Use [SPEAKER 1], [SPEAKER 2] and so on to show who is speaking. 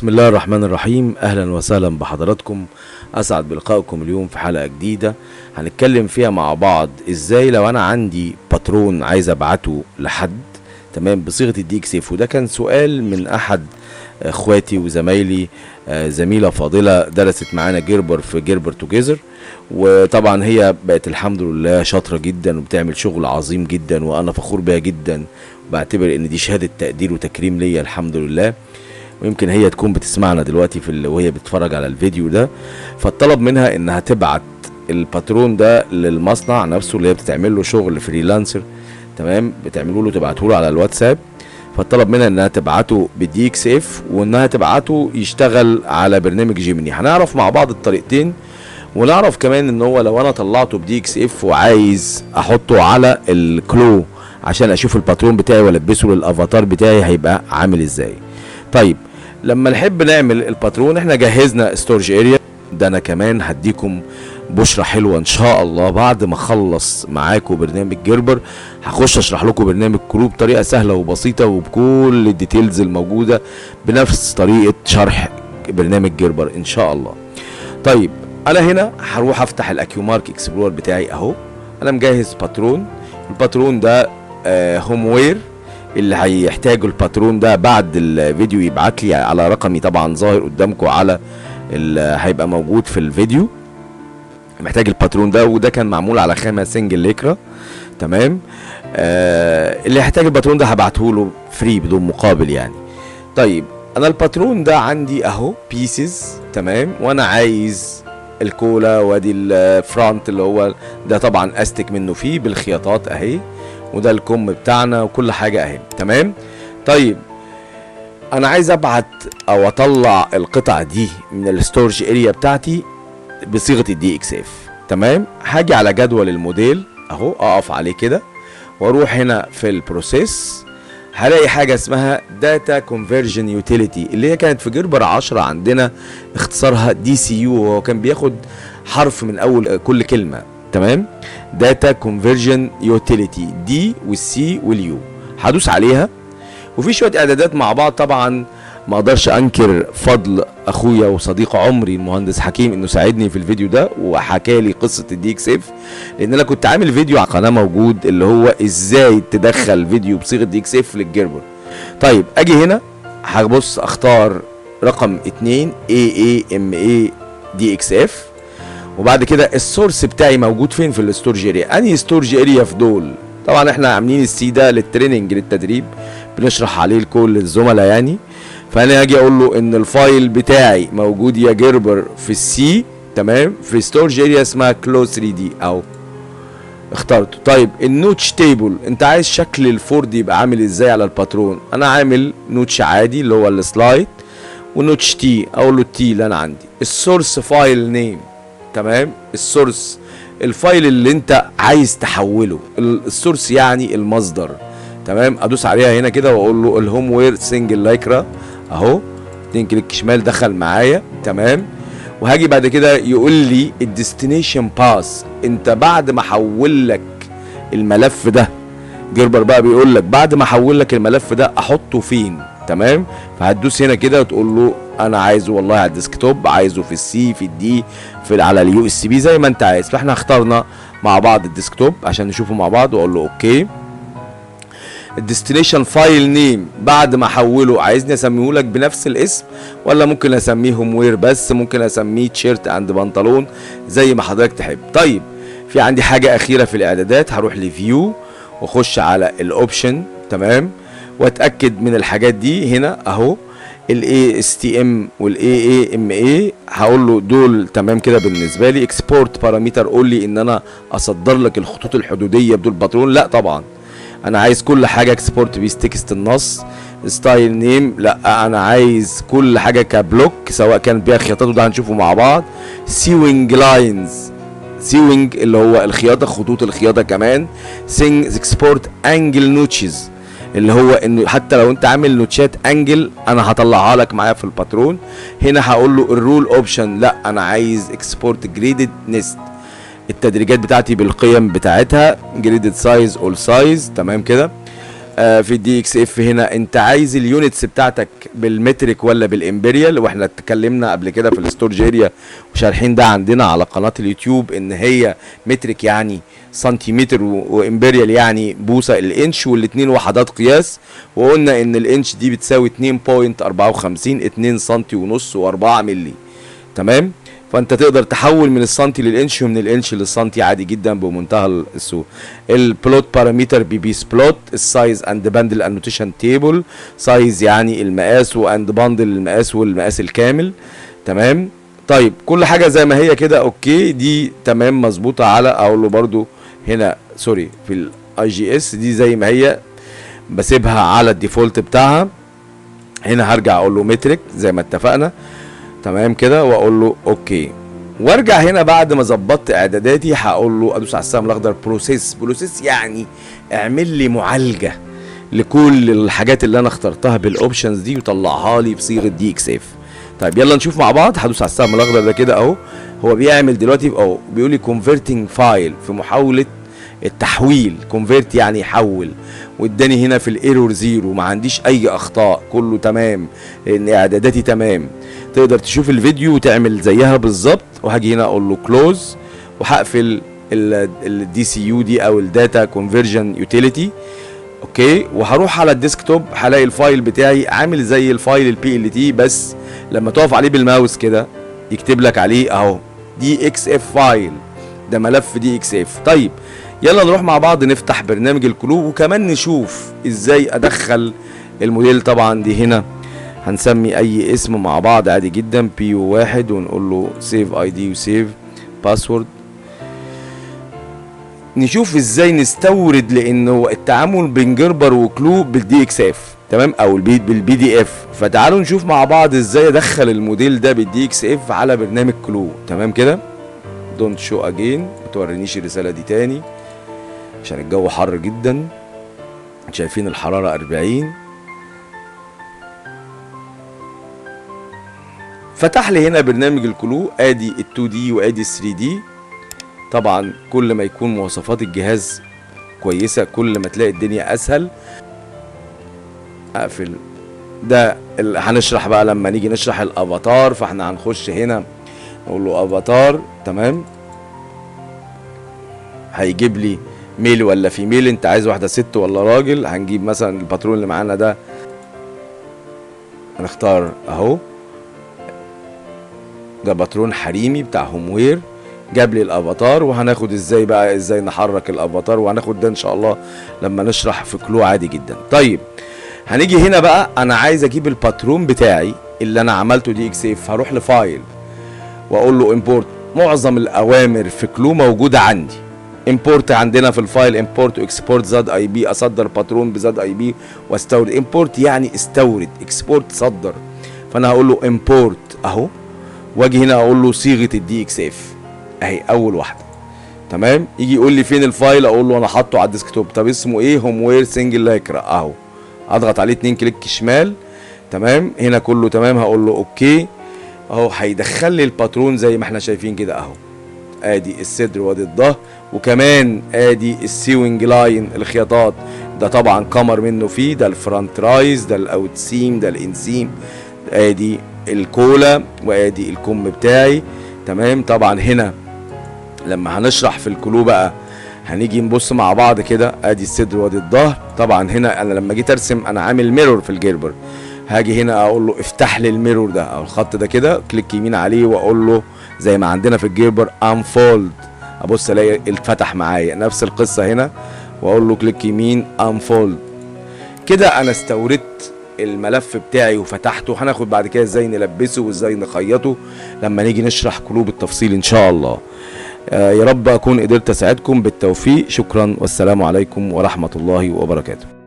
[SPEAKER 1] بسم الله الرحمن الرحيم. اهلا وسهلا بحضراتكم، اسعد بلقائكم اليوم في حلقة جديدة هنتكلم فيها مع بعض ازاي لو انا عندي باترون عايز ابعته لحد تمام بصيغة الدي اكس اف. وده كان سؤال من احد اخواتي وزمايلي، زميلة فاضلة درست معانا جيربر في جيربر توجيزر، وطبعا هي بقت الحمد لله شاطرة جدا وبتعمل شغل عظيم جدا وانا فخور بيها جدا، وبعتبر ان دي شهادة تقدير وتكريم ليا الحمد لله. ويمكن هي تكون بتسمعنا دلوقتي وهي بتتفرج على الفيديو ده. فالطلب منها انها تبعت الباترون ده للمصنع نفسه اللي هي بتعمل له شغل فريلانسر، تمام، بتعملوا له تبعته له على الواتساب. فالطلب منها انها تبعته بالدي اكس اف وانها تبعته يشتغل على برنامج جيميني. هنعرف مع بعض الطريقتين، ونعرف كمان ان هو لو انا طلعته بدي اكس اف وعايز احطه على الكلو عشان اشوف الباترون بتاعي والبسه للافاتار بتاعي هيبقى عامل ازاي. طيب لما نحب نعمل الباترون احنا جهزنا ستورج اريا. ده انا كمان هديكم بشرة حلوة ان شاء الله بعد ما اخلص معاكم برنامج جيربر، هخش اشرح لكم برنامج كلو بطريقة سهلة وبسيطة وبكل الديتيلز الموجودة بنفس طريقة شرح برنامج جيربر ان شاء الله. طيب انا هنا هروح افتح الاكيومارك اكسبلور بتاعي اهو. انا مجهز باترون، الباترون ده هوم وير. اللي هيحتاجوا الباترون ده بعد الفيديو يبعت لي على رقمي طبعا ظاهر قدامكم على هيبقى موجود في الفيديو. محتاج الباترون ده، وده كان معمول على خامة سنجل ليكرا، تمام. اللي هيحتاج الباترون ده هبعته له فري بدون مقابل يعني. طيب انا الباترون ده عندي اهو بيسز، تمام، وانا عايز الكولا وادي الفرونت اللي هو ده طبعا استك منه فيه بالخياطات اهي، وده الكم بتاعنا وكل حاجة اهي، تمام. طيب انا عايز ابعت او اطلع القطع دي من الستورج اريا بتاعتي بصيغة الدي اكس اف، تمام. هاجي على جدول الموديل اهو، اقف عليه كده واروح هنا في البروسيس، هلاقي حاجة اسمها داتا كونفرجن يوتيليتي اللي هي كانت في جيربر 10 عندنا اختصارها دي سي يو، وهو كان بياخد حرف من اول كل كلمة، تمام. داتا كونفرجن يوتيليتي دي والسي واليو، هدوس عليها. وفي شويه اعدادات مع بعض طبعا ما اقدرش انكر فضل اخويا وصديق عمري المهندس حكيم انه ساعدني في الفيديو ده وحكى لي قصه الدي اكس اف، لان انا كنت عامل فيديو على القناه موجود اللي هو ازاي تدخل فيديو بصيغه دي اكس اف للجيربر. طيب اجي هنا هبص اختار رقم 2 AAMA دي اكس اف، وبعد كده السورس بتاعي موجود فين في الستورج اريا، انهي ستورج اريا في دول. طبعا احنا عاملين السي ده للتريننج للتدريب بنشرح عليه لكل الزملاء يعني. فانا هاجي اقول له ان الفايل بتاعي موجود يا جيربر في السي، تمام، في ستورج اريا اسمها كلو 3 دي او اخترته. طيب النوتش تيبل انت عايز شكل الفورد يبقى عامل ازاي على الباترون. انا عامل نوتش عادي اللي هو السلايد ونوتش تي، اقول له التي اللي انا عندي. السورس فايل نيم، تمام، السورس الفايل اللي انت عايز تحوله، السورس يعني المصدر، تمام. ادوس عليها هنا كده واقول له الهوم وير سنجل لايكرا اهو، 2 كليك شمال دخل معايا، تمام. وهاجي بعد كده يقول لي الديستنيشن باس، انت بعد ما احول لك الملف ده جيربر بقى بيقول لك بعد ما احول لك الملف ده احطه فين، تمام. فهتدوس هنا كده وتقول له انا عايزه والله على الديسكتوب، عايزه في السي، في الدي، في على اليو اس بي، زي ما انت عايز. فاحنا اخترنا مع بعض الديسكتوب عشان نشوفه مع بعض، واقول له اوكي. الديستنيشن فايل نيم بعد ما احوله عايزني اسميه لك بنفس الاسم ولا ممكن اسميه هوم وير بس، ممكن اسميه تيشيرت اند بنطلون زي ما حضرتك تحب. طيب في عندي حاجه اخيره في الاعدادات، هروح لفيو واخش على الاوبشن، تمام، واتاكد من الحاجات دي هنا اهو. الاي اس تي ام والاي اي ام اي هقول له دول تمام كده بالنسبه لي. اكسبورت بارامتر قول لي ان انا اصدر لك الخطوط الحدوديه بدول باترون، لا طبعا انا عايز كل حاجه اكسبورت بيس تكست النص. ستايل نيم لا انا عايز كل حاجه كبلوك سواء كانت بيها خياطات، وده هنشوفه مع بعض. سيوينج لاينز، سيوينج اللي هو الخياطه، خطوط الخياطه كمان. اكسبورت انجل نوتشز اللي هو انه حتى لو انت عامل نوتشات انجل انا هطلعها لك معايا في الباترون. هنا هقول له الرول اوبشن لا انا عايز اكسبورت جريدد نست، التدريجات بتاعتي بالقيم بتاعتها، جريدد سايز اول سايز، تمام كده. في الدي اكس اف هنا انت عايز اليونتس بتاعتك بالمترك ولا بالامبريال، واحنا اتكلمنا قبل كده في الستورج اريا وشارحين ده عندنا على قناه اليوتيوب ان هي مترك يعني سنتيمتر وامبريال يعني بوصه الانش، والاتنين وحدات قياس. وقلنا ان الانش دي بتساوي 2.54 2 سنتي ونص و4 مللي. تمام. فانت تقدر تحول من السنتي للانش ومن الانش للسنتي عادي جدا بمنتهى السهوله. البلوت بارامتر بي سبلوت، السايز اند باندل انوتيشن تيبل، سايز يعني المقاس واند باندل المقاس والمقاس الكامل. تمام. طيب كل حاجه زي ما هي كده اوكي، دي تمام مظبوطه. على اقول له برده هنا سوري في الاي جي اس دي زي ما هي بسيبها على الديفولت بتاعها. هنا هرجع اقول له مترك زي ما اتفقنا. تمام كده واقول له اوكي، وارجع هنا بعد ما ظبطت اعداداتي هقول له ادوس على السهم الاخضر بروسيس يعني اعمل لي معالجه لكل الحاجات اللي انا اخترتها بالاوبشنز دي وطلعها لي بصيغه دي اكس اف. طيب يلا نشوف مع بعض. هدوس على السهم الاخضر ده كده اهو، هو بيعمل دلوقتي اهو بيقول لي كونفرتنج فايل، في محاوله التحويل. كونفرت يعني يحول، واداني هنا في الايرور زيرو، ما عنديش اي اخطاء، كله تمام لان اعداداتي تمام. تقدر تشوف الفيديو وتعمل زيها بالظبط. وهاجي هنا اقول له كلوز وهقفل الدي سي يو دي او الداتا كونفرجن يوتيليتي. اوكي. وهروح على الديسكتوب هلاقي الفايل بتاعي عامل زي الفايل البي ال تي، بس لما تقف عليه بالماوس كده يكتب لك عليه اهو دي اكس اف فايل، ده ملف دي اكس اف. طيب يلا نروح مع بعض نفتح برنامج الكلو وكمان نشوف ازاي ادخل الموديل. طبعا دي هنا هنسمي اي اسم مع بعض عادي جدا بي 1 ونقول له سيف اي دي وسيف باسورد. نشوف ازاي نستورد، لانه التعامل بين جربر وكلو بالدي اكس اف تمام او بالبي دي اف. فتعالوا نشوف مع بعض ازاي ادخل الموديل ده بالدي اكس اف على برنامج كلو. تمام كده. دونت شو اجين، ما تورينيش الرساله دي تاني عشان الجو حر جدا. شايفين الحراره 40. فتح لي هنا برنامج الكلو، ادي ال 2 دي وادي ال 3 دي. طبعا كل ما يكون مواصفات الجهاز كويسه كل ما تلاقي الدنيا اسهل. اقفل ده. هنشرح بقى لما نيجي نشرح الافاتار، فاحنا هنخش هنا نقول له افاتار. تمام. هيجيب لي ميل ولا فيميل، انت عايز واحده ست ولا راجل. هنجيب مثلا الباترون اللي معانا ده، هنختار اهو ده باترون حريمي بتاع هوم وير. جاب لي الافاتار، وهناخد ازاي بقى ازاي نحرك الافاتار، وهناخد ده ان شاء الله لما نشرح في كلو عادي جدا. طيب هنيجي هنا بقى، انا عايز اجيب الباترون بتاعي اللي انا عملته دي اكس اف. هروح لفايل واقول له امبورت. معظم الاوامر في كلو موجوده عندي. امبورت عندنا في الفايل امبورت واكسبورت زد اي بي، اصدر باترون بزد اي بي واستورد. امبورت يعني استورد، اكسبورت صدر. فانا هقول له امبورت اهو، واجي هنا اقول له صيغه الدي اكس اف اهي اول واحده. تمام. يجي يقول لي فين الفايل، اقول له انا حاطه على الديسكتوب. طب اسمه ايه؟ هوم وير سنجل لايكرا اهو. اضغط عليه 2 كليك شمال. تمام. هنا كله تمام. هقول له اوكي اهو. هيدخل لي الباترون زي ما احنا شايفين كده اهو. ادي الصدر وادي الظهر، وكمان ادي السيوينج لاين الخياطات. ده طبعا كمر منه فيه، ده الفرونت رايز، ده الاوت سيم، ده الانسيم. ادي الكولا وادي الكم بتاعي. تمام. طبعا هنا لما هنشرح في الكلو بقى هنيجي نبص مع بعض كده. ادي الصدر وادي الظهر. طبعا هنا انا لما جيت ارسم انا عامل ميرور في الجيربر. هاجي هنا اقول له افتح لي الميرور ده او الخط ده كده، كليك يمين عليه واقول له زي ما عندنا في الجيربر انفولد. ابص الاقي اتفتح معايا. نفس القصه هنا، واقول له كليك يمين انفولد. كده انا استوردت الملف بتاعي وفتحته. هناخد بعد كده ازاي نلبسه وازاي نخيطه لما نيجي نشرح كلو بالتفصيل ان شاء الله. يا رب اكون قدرت اساعدكم. بالتوفيق. شكرا والسلام عليكم ورحمه الله وبركاته.